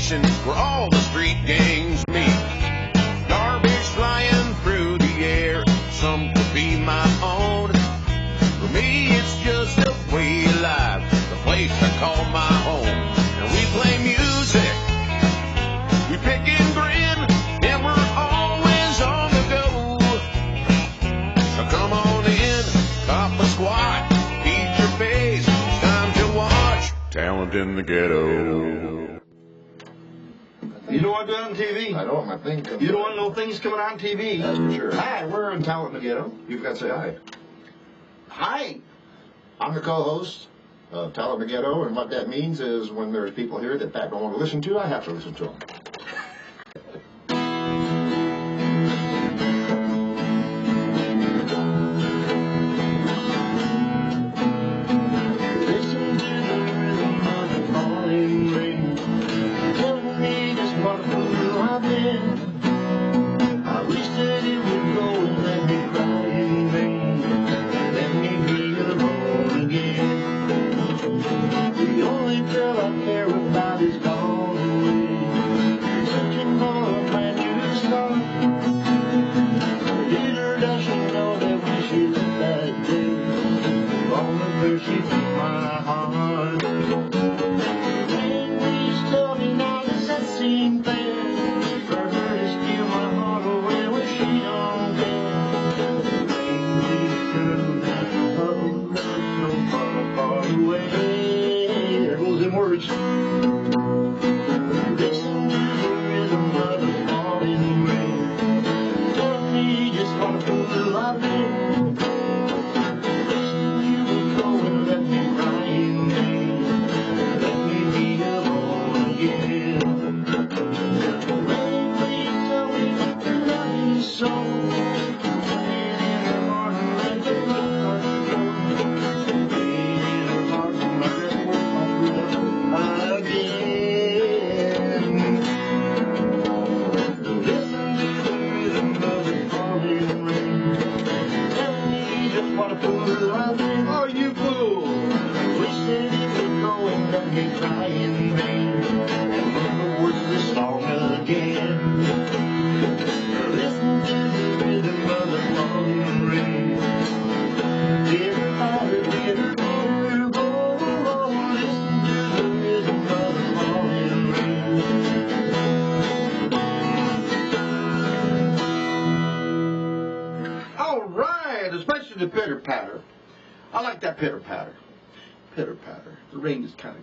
station where all the street gangs meet. Garbage flying through the air, some could be my own. For me, it's just a way of life, the place I call my home. And we play music, we pick and grin, and we're always on the go. So come on in, pop a squat, eat your face, it's time to watch Talent in the Ghetto. You know what on TV? I know, my thing. You don't want no things coming on TV. That's for sure. Hi, we're on Talent in the Ghetto. You forgot to say hi. Hi. I'm the co-host of Talent in the Ghetto, and what that means is when there's people here that Pat don't want to listen to, I have to listen to them. The pitter-patter. I like that pitter-patter. Pitter-patter. The rain is kind of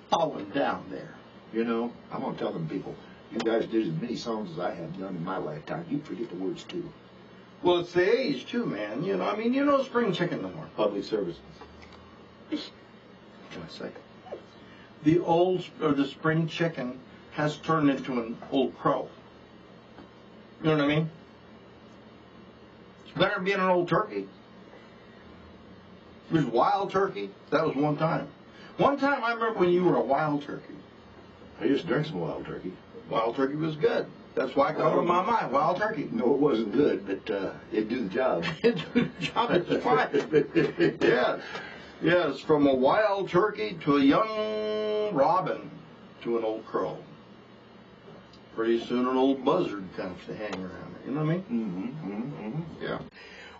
falling down there, you know. I'm going to tell them people, you guys did as many songs as I have done in my lifetime. You forget the words, too. Well, it's the age, too, man. You know, I mean, you know spring chicken no more. Public services. Can I say? The spring chicken has turned into an old crow. You know what I mean? It's better than being an old turkey. It was wild turkey. That was one time. One time I remember when you were a wild turkey. I used to drink some wild turkey. Wild turkey was good. That's why I called it my mind, wild turkey. No, it wasn't good, but it'd do the job. It'd do the job. It's fine. Yes. Yes, from a wild turkey to a young robin to an old crow. Pretty soon an old buzzard comes to hang around it. You know what I mean? Mm-hmm. Yeah.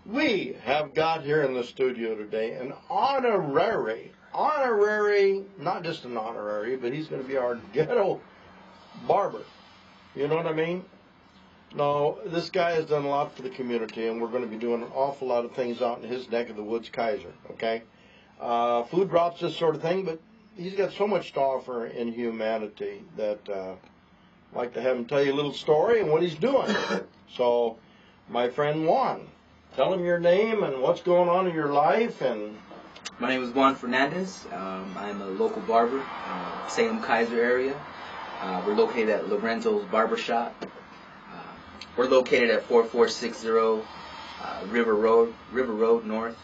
We have got here in the studio today an honorary, not just an honorary, but he's going to be our ghetto barber. You know what I mean? No, this guy has done a lot for the community, and we're going to be doing an awful lot of things out in his neck of the woods, Kaiser, okay? Food drops, this sort of thing, but he's got so much to offer in humanity that I'd like to have him tell you a little story and what he's doing. So, my friend Juan, tell him your name and what's going on in your life. And my name is Juan Fernandez. I'm a local barber, Salem, Kaiser area. We're located at Lorenzo's Barber Shop. We're located at 4460 River Road North.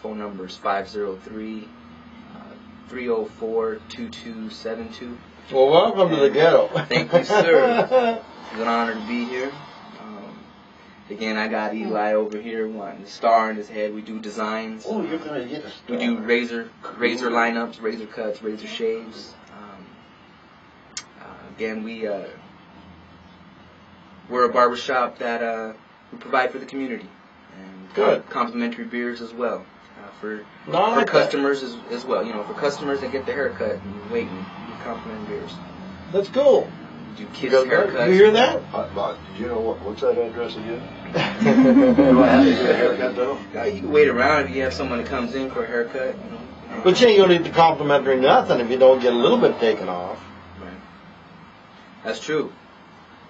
Phone number is 503-304-2272. Well, welcome to the ghetto. Thank you, sir. It's an honor to be here. Again, I got Eli over here wanting a star in his head. We do designs. Oh, you're going to get a star. We do razor lineups, razor cuts, razor shaves. again, we're a barbershop that we provide for the community. And Good. Complimentary beers as well. For like customers as well. You know, for customers that get the haircut and wait and complimentary beers. That's cool. Do kids haircuts. You hear that? Do you know what's that address again? Do I have to get a haircut though? You can wait around if you have someone that comes in for a haircut. You know. But you ain't gonna get the complimentary nothing if you don't get a little bit taken off. Right. That's true.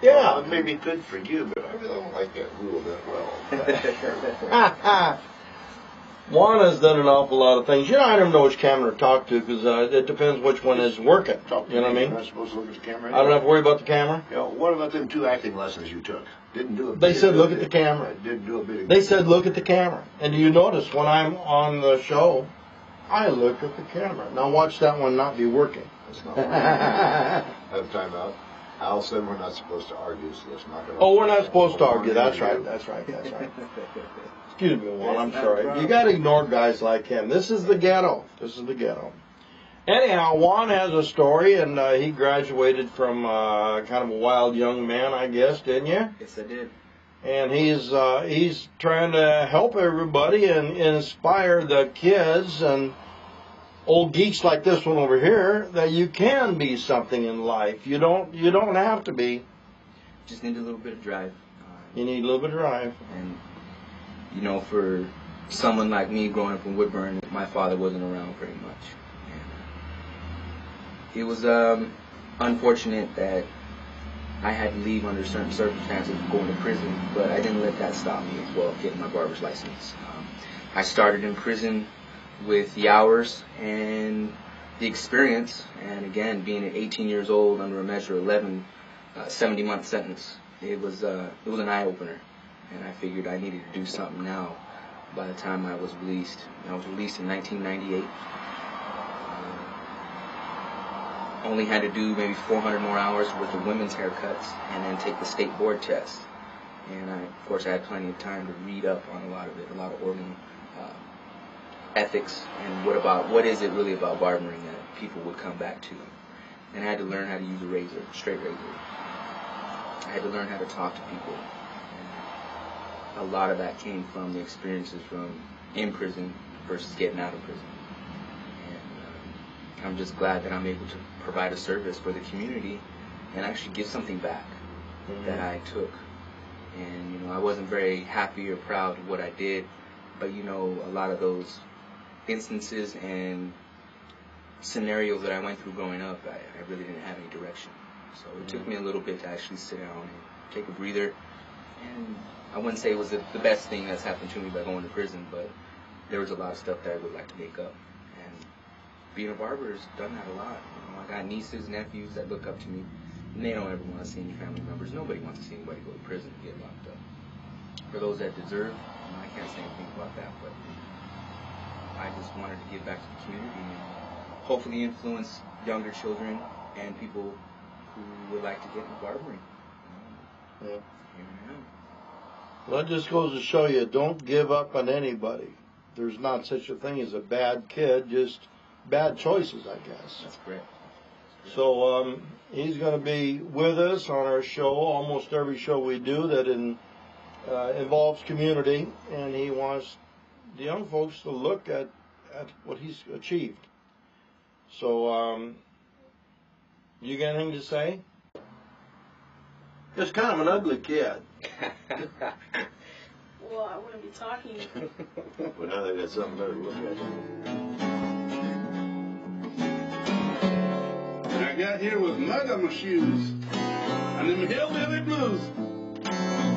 Yeah. Well, it may be good for you, but I really don't like that rule that well. Juana's done an awful lot of things. You know, I don't know which camera to talk to because it depends which one is working. You know what I mean? You're not supposed to look at the camera. I don't have to worry about the camera. You know, what about them 2 acting lessons you took? Didn't do a They said look at the camera. Didn't do a bit. They said look at the camera. And do you notice when I'm on the show, I look at the camera. Now watch that one not be working. That's not working. Have time out. Al said we're not supposed to argue, so let's not go. Oh, we're not supposed to argue. That's right. That's right. That's right. Excuse me, Juan. I'm sorry. You got to ignore guys like him. This is the ghetto. This is the ghetto. Anyhow, Juan has a story, and he graduated from kind of a wild young man, I guess, didn't you? Yes, I did. And he's trying to help everybody and inspire the kids and old geeks like this one over here that you can be something in life. You don't have to be. Just need a little bit of drive. You need a little bit of drive. And you know, for someone like me growing up in Woodburn, my father wasn't around very much. And it was unfortunate that I had to leave under certain circumstances, going to prison, but I didn't let that stop me as well, getting my barber's license. I started in prison with the hours and the experience, and again, being at 18 years old under a Measure 11, 70-month sentence, it was an eye-opener. And I figured I needed to do something now by the time I was released. I was released in 1998. Only had to do maybe 400 more hours with the women's haircuts and then take the state board test. And of course I had plenty of time to read up on a lot of it, a lot of organ ethics and what is it really about barbering that people would come back to. And I had to learn how to use a razor, straight razor. I had to learn how to talk to people. A lot of that came from the experiences from in prison versus getting out of prison. And I'm just glad that I'm able to provide a service for the community and actually give something back that I took. And, you know, I wasn't very happy or proud of what I did, but, you know, a lot of those instances and scenarios that I went through growing up, I really didn't have any direction. So it took me a little bit to actually sit down and take a breather. And I wouldn't say it was the best thing that's happened to me by going to prison, but there was a lot of stuff that I would like to make up. And being a barber has done that a lot. You know, I got nieces, nephews that look up to me, and they don't ever want to see any family members. Nobody wants to see anybody go to prison and get locked up. For those that deserve, you know, I can't say anything about that, but I just wanted to give back to the community and hopefully influence younger children and people who would like to get into barbering. Yeah. Here I am. Well, that just goes to show you, don't give up on anybody. There's not such a thing as a bad kid, just bad choices, I guess. That's correct. So he's going to be with us on our show, almost every show we do that involves community, and he wants the young folks to look at what he's achieved. So, you got anything to say? Just kind of an ugly kid. Well, I wouldn't be talking. Well, now they got something better to look at. When I got here with mud on my shoes and them hillbilly blues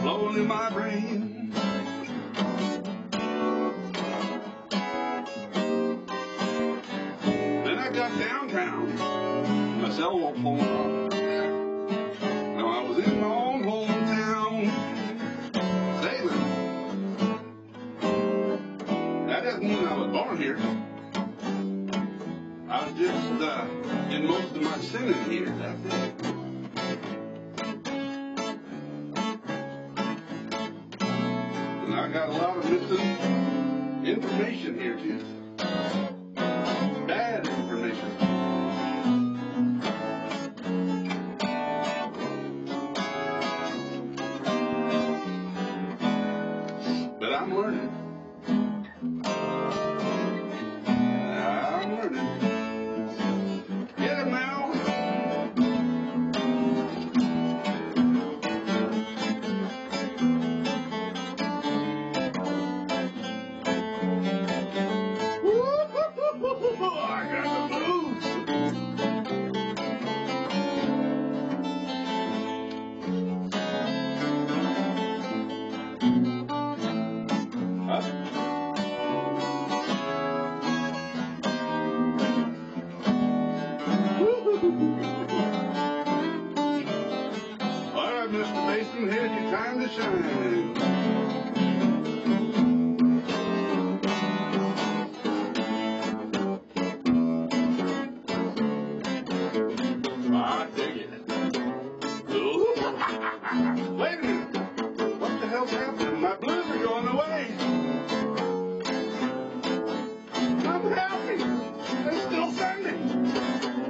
blowing in my brain. Then I got downtown, my cell phone off. Now I was in my own hometown, sailing. That doesn't mean I was born here. I was just in most of my sinning here, that's it. And I got a lot of missing information here too. Bad information. Mr. Basin Head, your time to shine. I dig it. Ooh. Wait a minute. What the hell's happening? My blues are going away. I'm happy. It's still Sunday.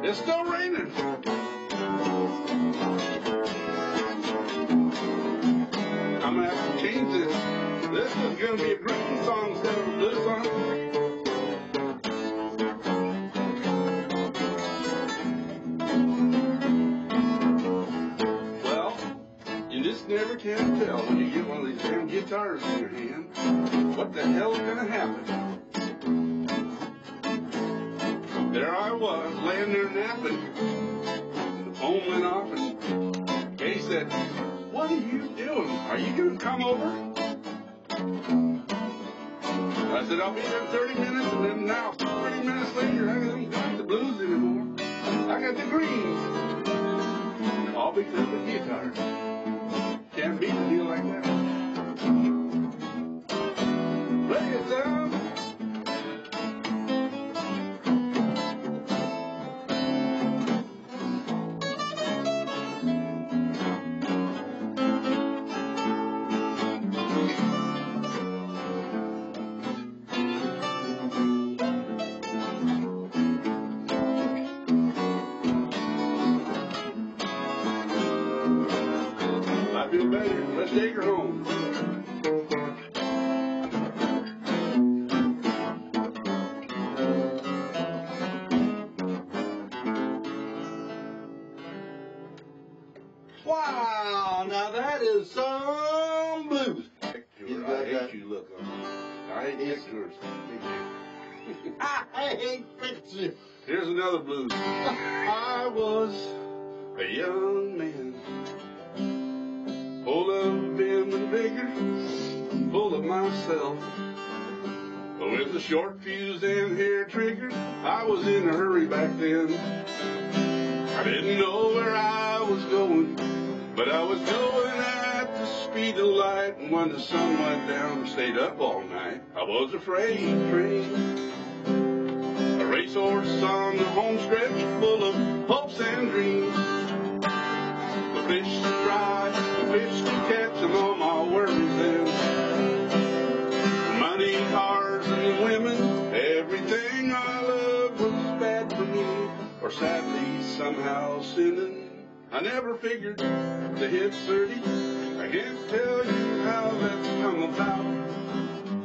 It's still raining. I'm gonna have to change this. This is gonna be a drinking song instead of a blues song. Well, you just never can tell when you get one of these damn guitars in your hand what the hell's gonna happen. There I was, laying there napping. The phone went off and Kay said, "What are you doing? Are you going to come over?" I said, "I'll be there in 30 minutes," and then now, 30 minutes later, I don't got the blues anymore. I got the greens. All because of the guitar. Can't beat a deal like that. Play it down. I feel better. Let's take her home. Wow, now that is some blues. I hate you look on. I hate pictures. I hate pictures. Here's another blues. I was a young man, full of vim and vigor, full of myself. With a short fuse and hair trigger, I was in a hurry back then. I didn't know where I was going, but I was going at the speed of light. And when the sun went down, stayed up all night. I was a freight train, a racehorse on the home stretch, full of hopes and dreams. The fish to try, the fish to catch, and all my worries then. Money, cars, and women, everything I loved was bad for me, or sadly somehow sinning. I never figured to hit 30. I can't tell you how that's come about.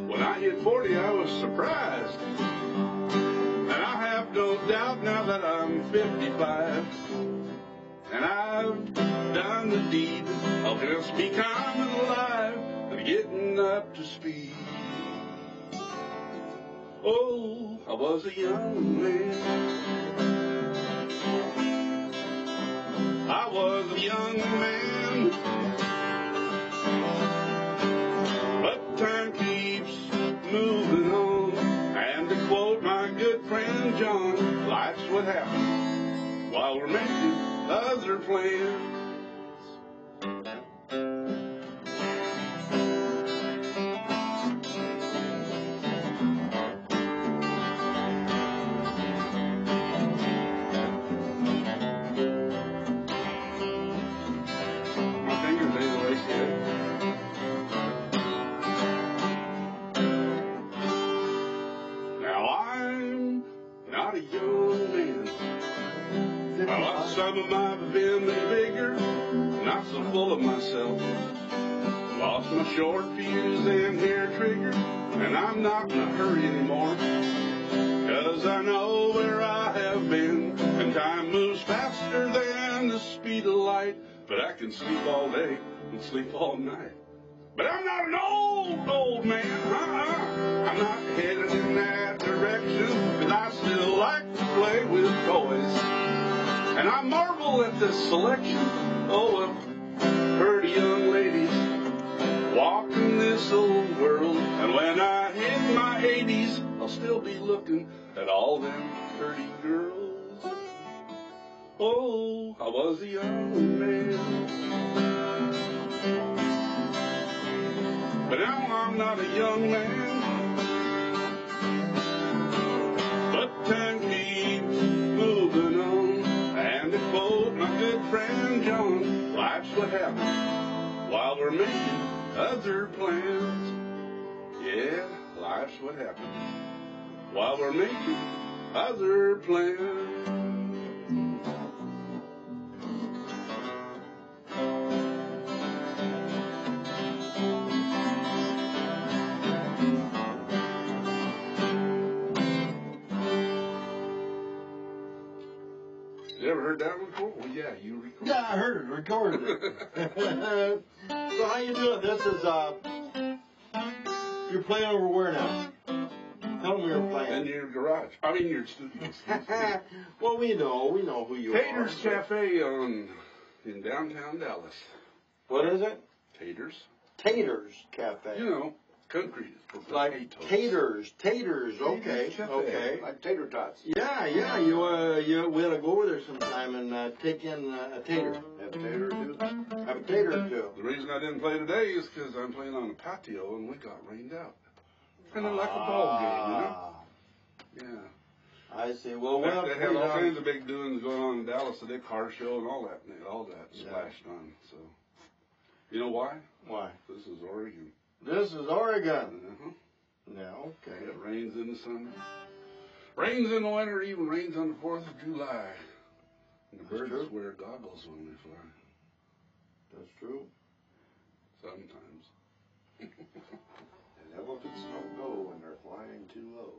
When I hit 40, I was surprised. And I have no doubt now that I'm 55. And I've done the deed of just becoming alive and getting up to speed. Oh, I was a young man. I was a young man. But time keeps moving on. And to quote my good friend John, life's what happens while we're making other plans. Some of my vim and vigor, not so full of myself. Lost my short fuse and hair trigger, and I'm not in a hurry anymore. 'Cause I know where I have been, and time moves faster than the speed of light. But I can sleep all day and sleep all night. But I'm not an old man, I'm not headed in that direction, 'cause I still like to play with toys. And I marvel at this selection, of pretty young ladies walking this old world. And when I hit my 80s, I'll still be looking at all them pretty girls. Oh, I was a young man. I'm not a young man, but time keeps moving on. And to quote my good friend John, life's what happens while we're making other plans. Yeah, life's what happens while we're making other plans. You ever heard that one before? Well, yeah, you recorded. Yeah, I heard it, recorded it. So how you doing? This is, you're playing over where now? Tell them you're playing. In your garage. I mean, your studio. Well, we know who you are. Taters Cafe in downtown Dallas. What is it? Taters. Taters Cafe. You know, country. Like taters, okay, Cafe. okay. Like tater tots. Yeah, you we ought to go over there sometime and take in a tater. Have a tater or two. Have a tater or two. The reason I didn't play today is because I'm playing on a patio and we got rained out. Kind of like a ball game, you know? Yeah. I see. Well, They have all kinds of big doings going on in Dallas today, car show and all that splashed on. So, you know why? Why? This is Oregon. This is Oregon. Uh-huh. Yeah, okay. It rains in the summer. Rains in the winter, even rains on the 4th of July. And the birds wear goggles when they fly. That's true. Sometimes. And elephants don't go when they're flying too low.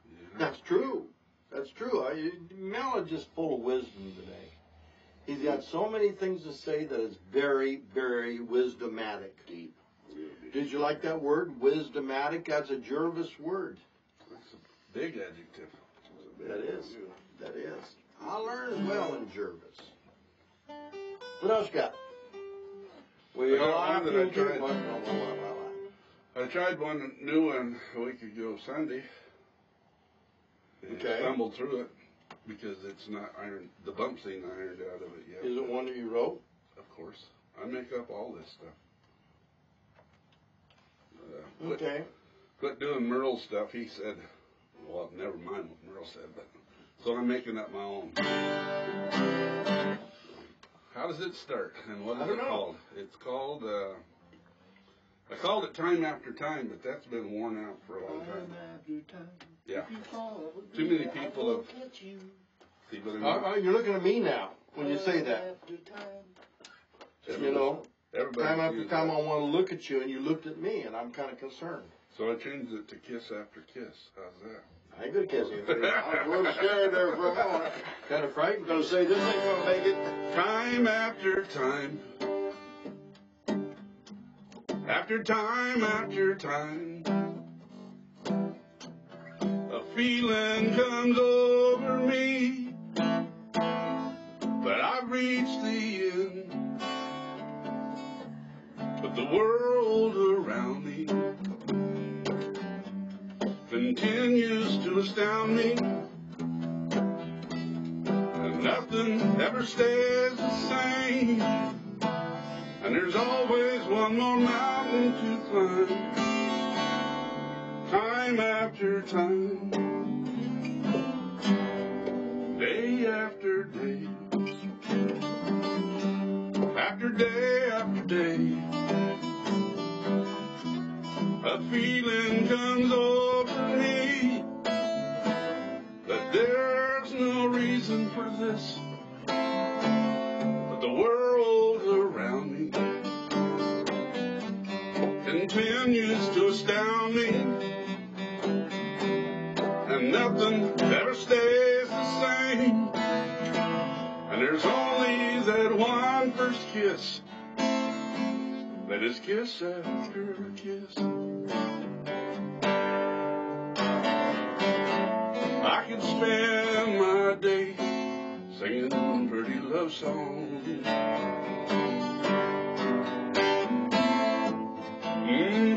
Yeah. That's true. That's true. Mel is just full of wisdom today. He's got so many things to say that is very, very wisdomatic. Deep. Did you like that word, wisdomatic? That's a Jervis word. That's a big adjective. That is. That is. I learned as well in Jervis. What else you got? I got one that I tried. What? I tried one new one a week ago Sunday. And Okay. stumbled through it because it's not ironed. The bumps ain't ironed out of it yet. Is it one that you wrote? Of course. I make up all this stuff. Okay. Quit doing Merle's stuff. He said, well, never mind what Merle said, but so I'm making up my own. How does it start and what is it called? It's called, I called it Time After Time, but that's been worn out for a long time. Yeah. Too many people have. See what I mean? You're looking at me now when you say that. You know, Everybody time after uses time that. I want to look at you and you looked at me and I'm kind of concerned. So I changed it to Kiss After Kiss. How's that? I ain't good kissing. I was a little scared there for a moment. Kind of frightened. Gonna say this ain't gonna make it. Time after time. After time after time. A feeling comes over me that I've reached the end. But the world around me continues to astound me. And nothing ever stays the same. And there's always one more mountain to climb. Time after time. Day after day. After day after day. A feeling comes over me that there's no reason for this, but the world around me continues to astound me, and nothing ever stays the same. And there's only that one first kiss that is kiss after kiss. I could spend my day singing pretty love songs.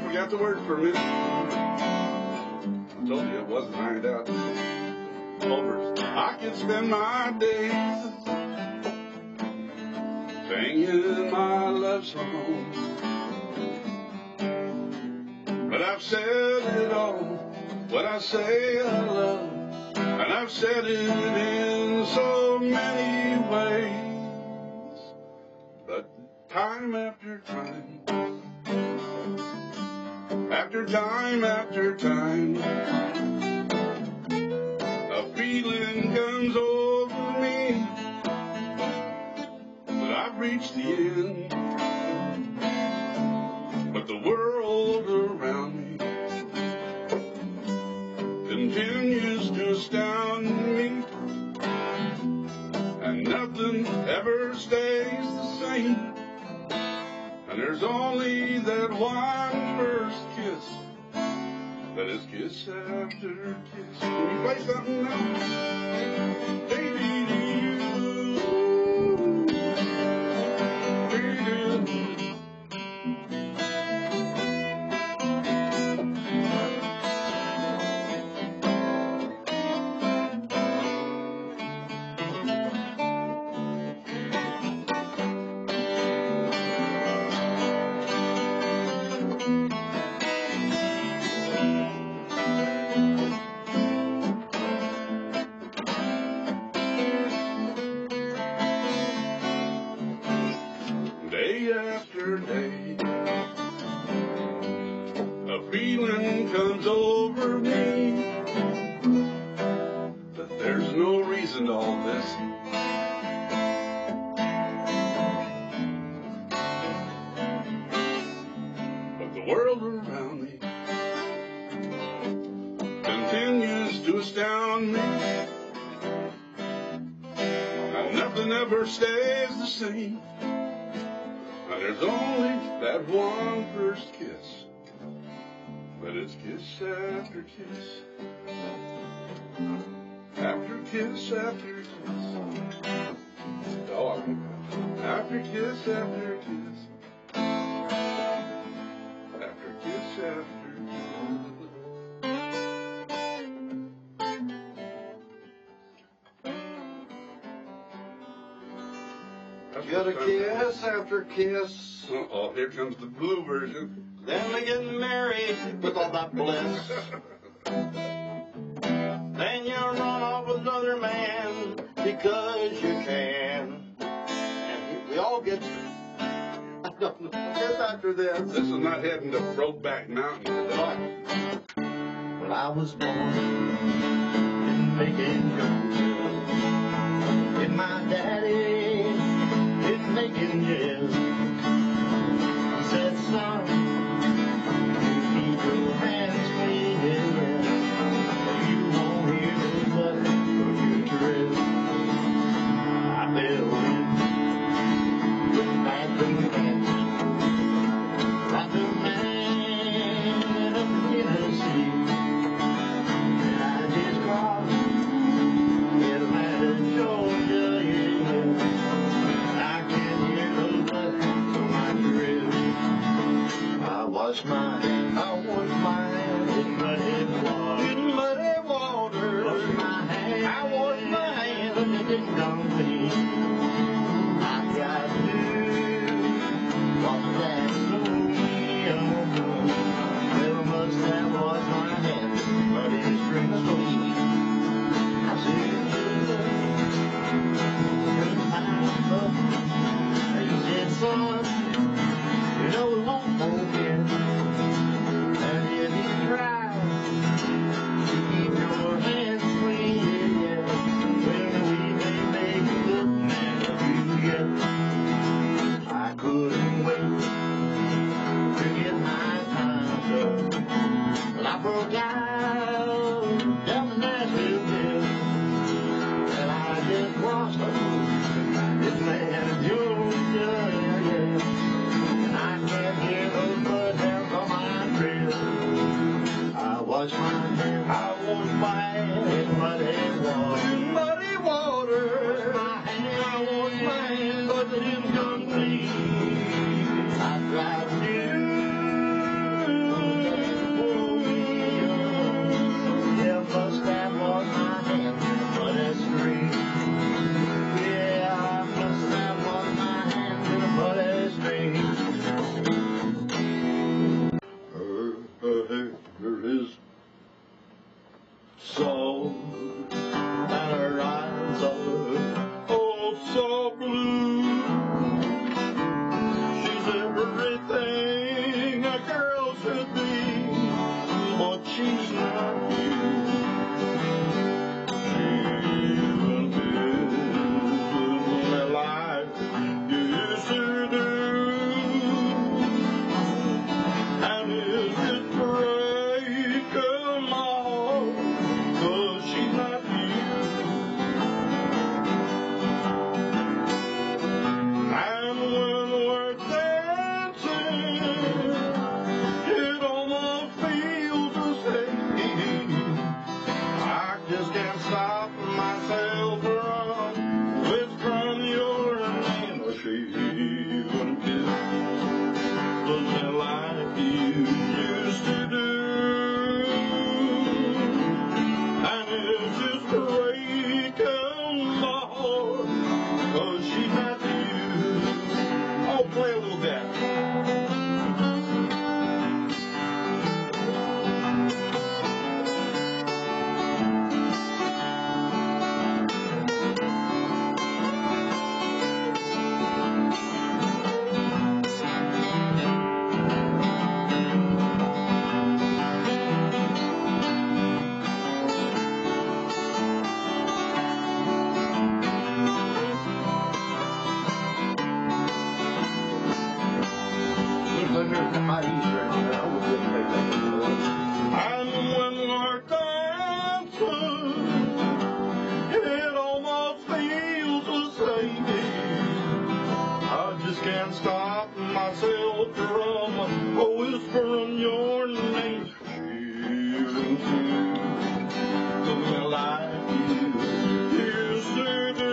Forgot the word for a minute. I told you it wasn't ironed out. Over. I could spend my days singing my love songs. But I've said it all, what I say I love, and I've said it in so many ways. But time after time, after time after time, a feeling comes over me that I've reached the end. But the world around me continues to astound me, and nothing ever stays the same. And there's only that one first kiss that is kiss after kiss. Can you play something now? Day after day, a feeling comes over me that there's no reason to all this. But the world around me continues to astound me, and nothing ever stays the same. And there's only that one first kiss, but it's kiss after kiss, after kiss after kiss. Oh, after kiss after kiss, after kiss after kiss. Got a kiss after kiss. Uh-oh, here comes the blue version. Then they get married with all that bliss. Then you run off with another man because you can. And we all get, I don't know, kiss after this. This is not heading to Brokeback Mountain. When I was born in Macon, Georgia, and my daddy is making jazz. He said, son, you keep your hands clean, you won't hear nothing but your dress. I fell in with back in the hands, like a man up in Tennessee. And I just crossed Atlanta, Georgia, yeah. I can't hear no nothing for my dress. I wash my hands in muddy water. Wash my hands. I wash my hands, but it didn't come clean. I got to wash that slowly on. Well, must have washed my hands, but it's spring sweet. I said, he said, son, you know we won't forget. And yet he tried to keep your hands clean, yeah. Well, we may make a good man of you yet. I couldn't wait to get my times up. Well, I broke out down the Nashville Hill, and I just washed this man of Georgia, yeah. And I can't hear those blood hounds on my trail. I wash my hands in muddy water. I wash my hands, but they didn't come clean. I tried to yeah, must have washed my hands in muddy street. Yeah, I must have washed my hands in a muddy street. play a little bit. And when our dancing, it almost feels the same. I just can't stop myself from whispering your name. Like you used to do,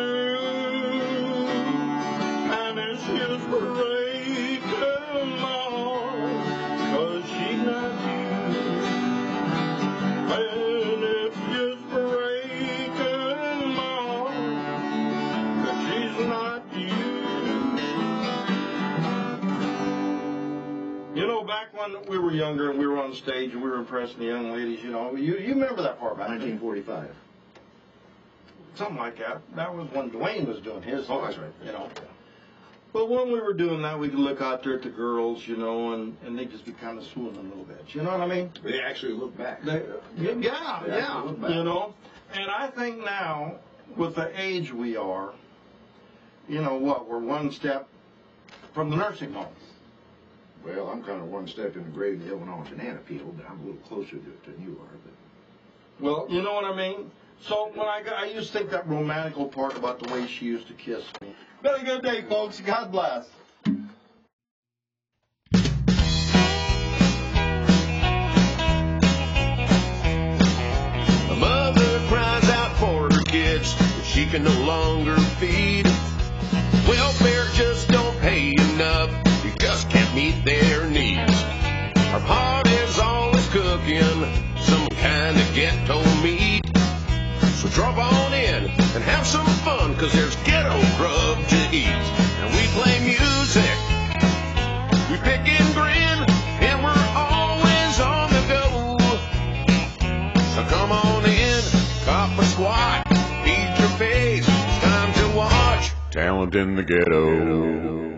and it's just breaking my heart, 'cause she's not you, and it's just breaking my heart, 'cause she's not you. You know, back when we were younger and we were on stage and we were impressing the young ladies, you know, you remember that part back then? 1945. Something like that. That was when Dwayne was doing his. Oh, that's right. You know. But when we were doing that, we could look out there at the girls, you know, and they'd just be kind of swooning a little bit. You know what I mean? They actually look back. Yeah. Look back. You know? And I think now, with the age we are, you know what, we're one step from the nursing home. Well, I'm kind of one step in the grave of the Illinois banana peel, but I'm a little closer to it than you are. But Well, you know what I mean? So when I used to think that romantical part about the way she used to kiss me. Been a good day, folks. God bless. A mother cries out for her kids that she can no longer feed. Welfare just don't pay enough. You just can't meet their needs. Her heart is always cooking some kind of ghetto meat. So drop on in and have some fun, 'cause there's ghetto grub to eat. And we play music, we pick and grin, and we're always on the go. So come on in, cop a squat, feed your face, it's time to watch Talent in the Ghetto.